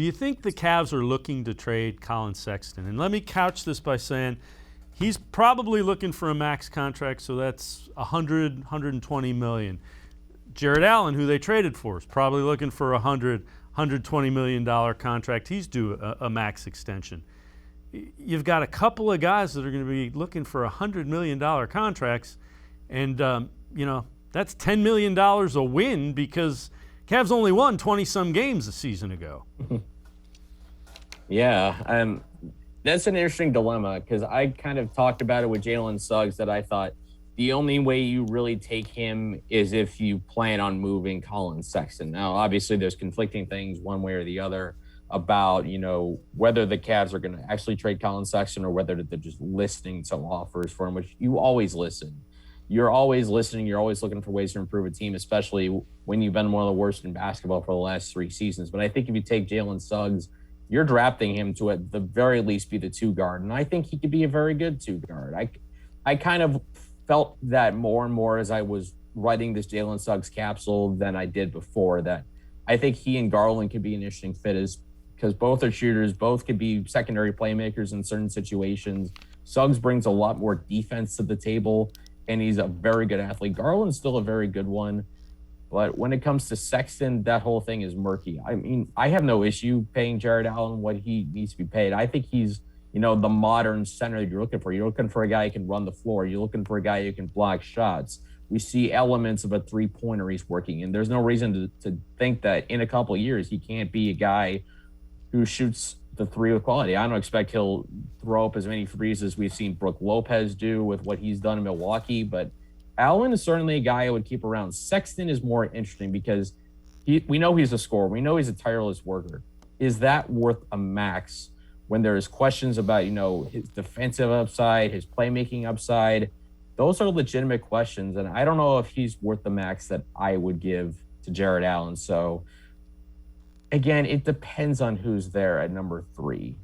Do you think the Cavs are looking to trade Collin Sexton? And let me couch this by saying he's probably looking for a max contract, so that's $120 million. Jared Allen, who they traded for, is probably looking for $120 million contract. He's due a max extension. You've got a couple of guys that are going to be looking for $100 million contracts, and that's $10 million a win because Cavs only won 20-some games a season ago. Yeah, that's an interesting dilemma because I kind of talked about it with Jalen Suggs that I thought the only way you really take him is if you plan on moving Collin Sexton. Now, obviously, there's conflicting things one way or the other about, whether the Cavs are going to actually trade Collin Sexton or whether they're just listening to offers for him, which you always listen. You're always listening. You're always looking for ways to improve a team, especially when you've been one of the worst in basketball for the last 3 seasons. But I think if you take Jalen Suggs, you're drafting him to at the very least be the 2 guard. And I think he could be a very good 2 guard. I kind of felt that more and more as I was writing this Jalen Suggs capsule than I did before, that I think he and Garland could be an interesting fit because both are shooters, both could be secondary playmakers in certain situations. Suggs brings a lot more defense to the table, and he's a very good athlete. Garland's still a very good one. But when it comes to Sexton, that whole thing is murky. I mean, I have no issue paying Jared Allen what he needs to be paid. I think he's, the modern center that you're looking for. You're looking for a guy who can run the floor. You're looking for a guy who can block shots. We see elements of a 3-pointer he's working in. There's no reason to think that in a couple of years he can't be a guy who shoots the 3 with quality. I don't expect he'll throw up as many threes as we've seen Brook Lopez do with what he's done in Milwaukee, but Allen is certainly a guy I would keep around. Sexton is more interesting because we know he's a scorer. We know he's a tireless worker. Is that worth a max when there's questions about, his defensive upside, his playmaking upside? Those are legitimate questions, and I don't know if he's worth the max that I would give to Jared Allen. So, again, it depends on who's there at number 3.